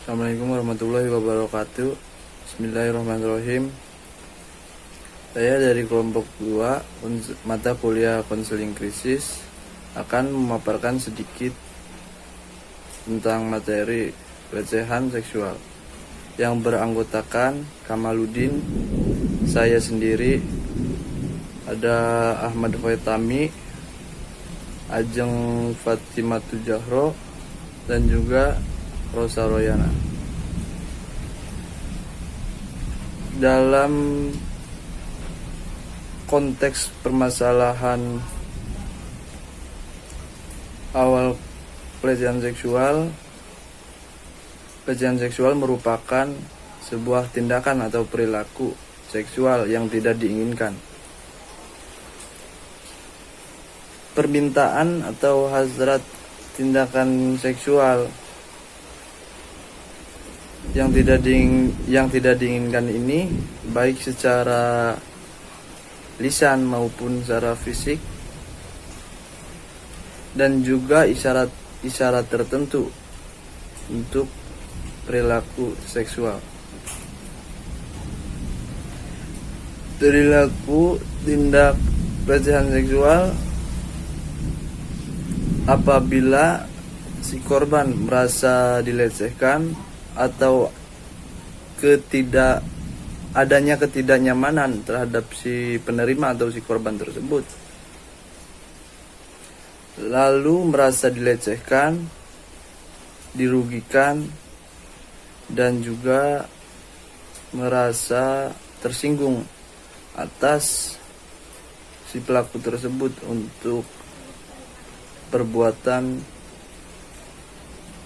Assalamualaikum warahmatullahi wabarakatuh. Bismillahirrahmanirrahim. Saya dari kelompok 2 mata kuliah konseling krisis akan memaparkan sedikit tentang materi pelecehan seksual yang beranggotakan Kamaludin, saya sendiri, ada Ahmad Faitami, Ajeng Fatimatu Jahro, dan juga Rosa Royana. Dalam konteks permasalahan awal pelecehan seksual merupakan sebuah tindakan atau perilaku seksual yang tidak diinginkan. Permintaan atau hasrat tindakan seksual yang tidak diinginkan ini baik secara lisan maupun secara fisik, dan juga isyarat tertentu untuk perilaku seksual. Perilaku tindak pelecehan seksual apabila si korban merasa dilecehkan atau adanya ketidaknyamanan terhadap si penerima atau si korban tersebut, lalu merasa dilecehkan, dirugikan, dan juga merasa tersinggung atas si pelaku tersebut untuk perbuatan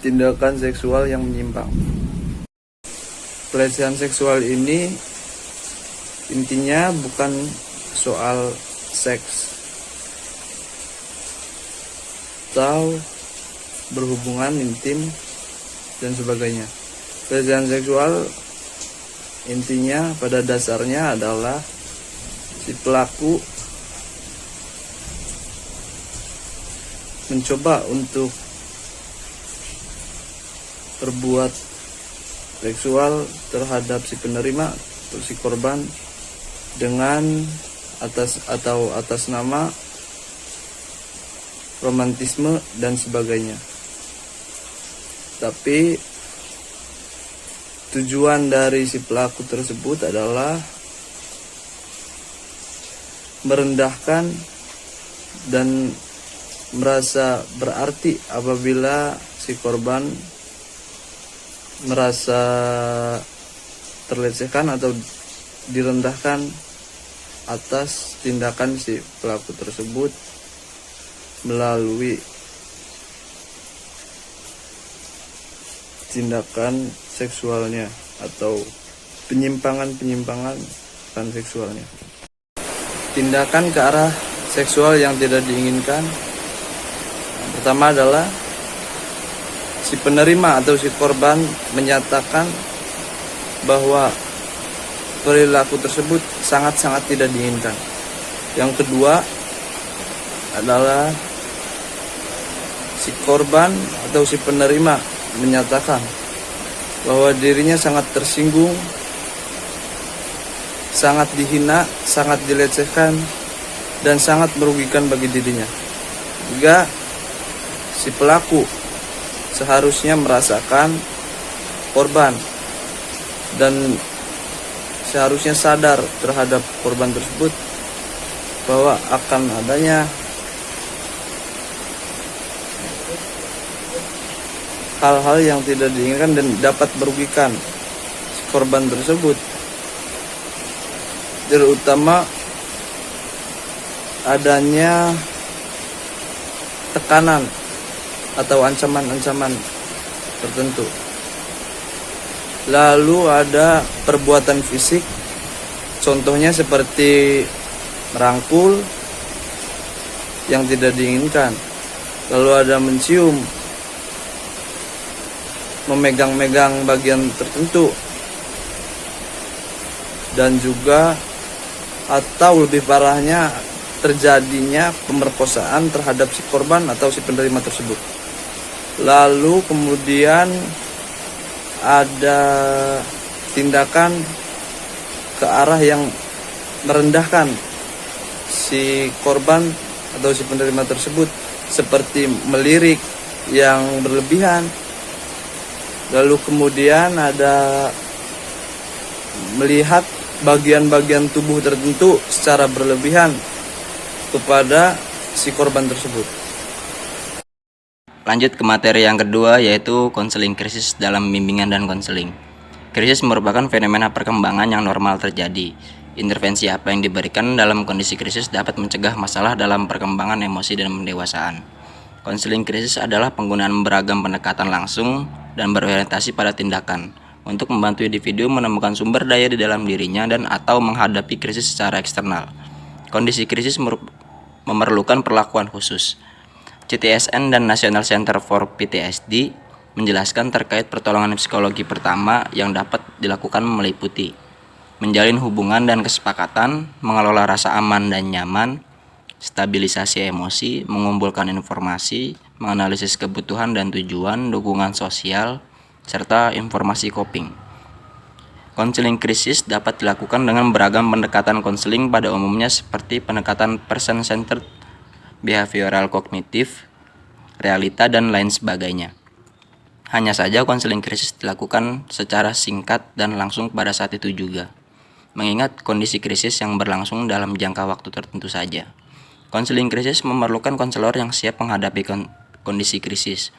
tindakan seksual yang menyimpang. Pelecehan seksual ini intinya bukan soal seks atau berhubungan intim dan sebagainya. Pelecehan seksual intinya pada dasarnya adalah si pelaku mencoba untuk berbuat seksual terhadap si penerima atau si korban dengan atas nama romantisme dan sebagainya. Tapi tujuan dari si pelaku tersebut adalah merendahkan dan merasa berarti apabila si korban merasa terlecehkan atau direndahkan atas tindakan si pelaku tersebut melalui tindakan seksualnya atau penyimpangan seksualnya. Tindakan ke arah seksual yang tidak diinginkan, yang pertama adalah si penerima atau si korban menyatakan bahwa perilaku tersebut sangat-sangat tidak diinginkan. Yang kedua adalah si korban atau si penerima menyatakan bahwa dirinya sangat tersinggung, sangat dihina, sangat dilecehkan, dan sangat merugikan bagi dirinya. Juga si pelaku seharusnya merasakan korban dan seharusnya sadar terhadap korban tersebut bahwa akan adanya hal-hal yang tidak diinginkan dan dapat merugikan si korban tersebut, terutama adanya tekanan atau ancaman-ancaman tertentu. Lalu ada perbuatan fisik, contohnya seperti merangkul yang tidak diinginkan. Lalu ada mencium, memegang-megang bagian tertentu, dan juga atau lebih parahnya terjadinya pemerkosaan terhadap si korban atau si penerima tersebut. Lalu kemudian ada tindakan ke arah yang merendahkan si korban atau si penerima tersebut, seperti melirik yang berlebihan. Lalu kemudian ada melihat bagian-bagian tubuh tertentu secara berlebihan kepada si korban tersebut. Lanjut ke materi yang kedua, yaitu konseling krisis dalam bimbingan dan konseling. Krisis merupakan fenomena perkembangan yang normal terjadi. Intervensi apa yang diberikan dalam kondisi krisis dapat mencegah masalah dalam perkembangan emosi dan pendewasaan. Konseling krisis adalah penggunaan beragam pendekatan langsung dan berorientasi pada tindakan untuk membantu individu menemukan sumber daya di dalam dirinya dan atau menghadapi krisis secara eksternal. Kondisi krisis memerlukan perlakuan khusus. CTSN dan National Center for PTSD menjelaskan terkait pertolongan psikologi pertama yang dapat dilakukan meliputi menjalin hubungan dan kesepakatan, mengelola rasa aman dan nyaman, stabilisasi emosi, mengumpulkan informasi, menganalisis kebutuhan dan tujuan, dukungan sosial, serta informasi coping. Konseling krisis dapat dilakukan dengan beragam pendekatan konseling, pada umumnya seperti pendekatan person-centered, behavioral kognitif, realita, dan lain sebagainya. Hanya saja konseling krisis dilakukan secara singkat dan langsung pada saat itu juga, mengingat kondisi krisis yang berlangsung dalam jangka waktu tertentu saja. Konseling krisis memerlukan konselor yang siap menghadapi kondisi krisis.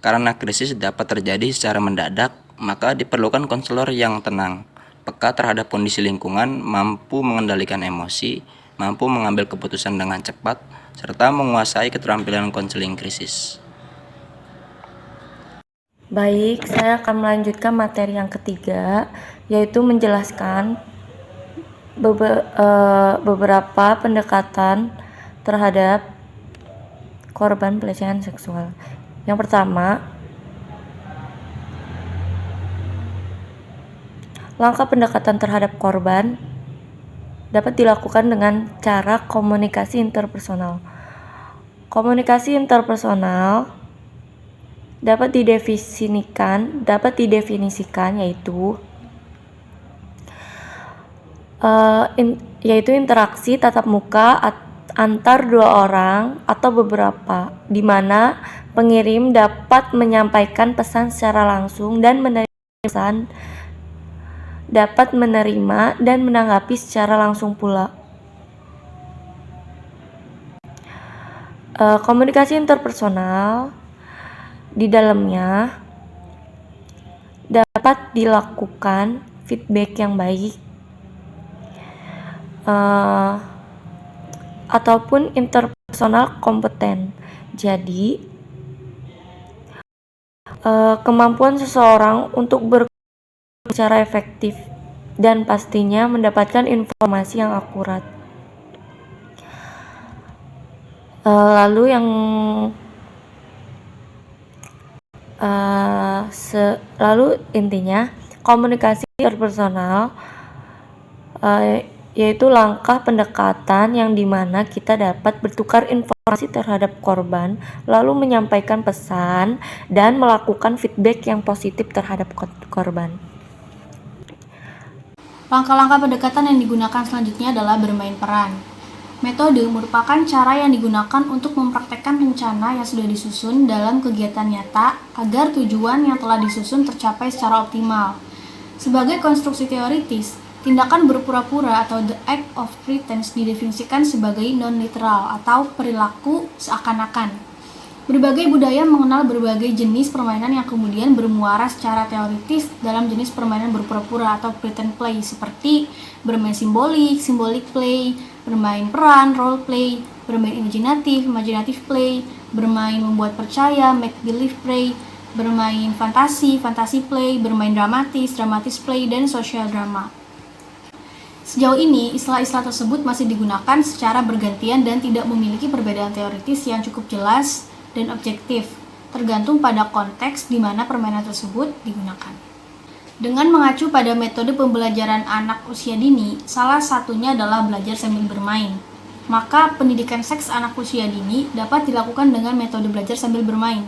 Karena krisis dapat terjadi secara mendadak, maka diperlukan konselor yang tenang, peka terhadap kondisi lingkungan, mampu mengendalikan emosi, mampu mengambil keputusan dengan cepat, serta menguasai keterampilan konseling krisis. Baik, saya akan melanjutkan materi yang ketiga, yaitu menjelaskan beberapa pendekatan terhadap korban pelecehan seksual. Yang pertama, langkah pendekatan terhadap korban dapat dilakukan dengan cara komunikasi interpersonal. Komunikasi interpersonal dapat didefinisikan yaitu interaksi tatap muka antar dua orang atau beberapa, di mana pengirim dapat menyampaikan pesan secara langsung dan dapat menerima dan menanggapi secara langsung pula. Komunikasi interpersonal di dalamnya dapat dilakukan feedback yang baik ataupun interpersonal kompeten. Jadi, kemampuan seseorang untuk berkomunikasi secara efektif dan pastinya mendapatkan informasi yang akurat. Lalu intinya komunikasi interpersonal yaitu langkah pendekatan yang dimana kita dapat bertukar informasi terhadap korban, lalu menyampaikan pesan dan melakukan feedback yang positif terhadap korban. Langkah-langkah pendekatan yang digunakan selanjutnya adalah bermain peran. Metode merupakan cara yang digunakan untuk mempraktekkan rencana yang sudah disusun dalam kegiatan nyata agar tujuan yang telah disusun tercapai secara optimal. Sebagai konstruksi teoritis, tindakan berpura-pura atau the act of pretense didefinisikan sebagai non-literal atau perilaku seakan-akan. Berbagai budaya mengenal berbagai jenis permainan yang kemudian bermuara secara teoritis dalam jenis permainan berpura-pura atau pretend play, seperti bermain simbolik, symbolic play, bermain peran, role play, bermain imajinatif, imaginative play, bermain membuat percaya, make believe play, bermain fantasi, fantasy play, bermain dramatis, dramatis play, dan social drama. Sejauh ini, istilah-istilah tersebut masih digunakan secara bergantian dan tidak memiliki perbedaan teoritis yang cukup jelas dan objektif, tergantung pada konteks di mana permainan tersebut digunakan. Dengan mengacu pada metode pembelajaran anak usia dini, salah satunya adalah belajar sambil bermain. Maka pendidikan seks anak usia dini dapat dilakukan dengan metode belajar sambil bermain.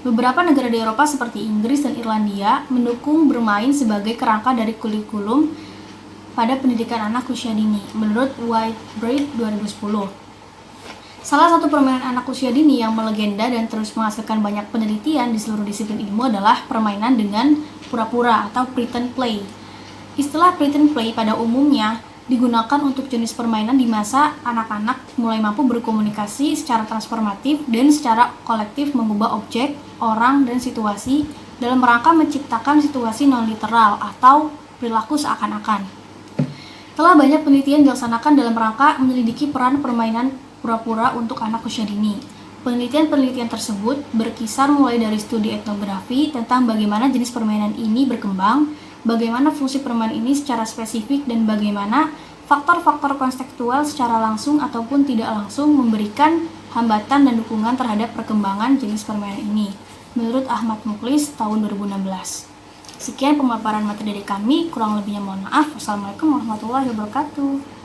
Beberapa negara di Eropa seperti Inggris dan Irlandia mendukung bermain sebagai kerangka dari kurikulum pada pendidikan anak usia dini, menurut Whitebread 2010. Salah satu permainan anak usia dini yang melegenda dan terus menghasilkan banyak penelitian di seluruh disiplin ilmu adalah permainan dengan pura-pura atau pretend play. Istilah pretend play pada umumnya digunakan untuk jenis permainan di masa anak-anak mulai mampu berkomunikasi secara transformatif dan secara kolektif mengubah objek, orang, dan situasi dalam rangka menciptakan situasi non-literal atau perilaku seakan-akan. Telah banyak penelitian dilaksanakan dalam rangka menyelidiki peran permainan pura-pura untuk anak usia dini. Penelitian-penelitian tersebut berkisar mulai dari studi etnografi tentang bagaimana jenis permainan ini berkembang, bagaimana fungsi permainan ini secara spesifik, dan bagaimana faktor-faktor kontekstual secara langsung ataupun tidak langsung memberikan hambatan dan dukungan terhadap perkembangan jenis permainan ini. Menurut Ahmad Mukhlis tahun 2016. Sekian pemaparan materi dari kami, kurang lebihnya mohon maaf. Wassalamualaikum warahmatullahi wabarakatuh.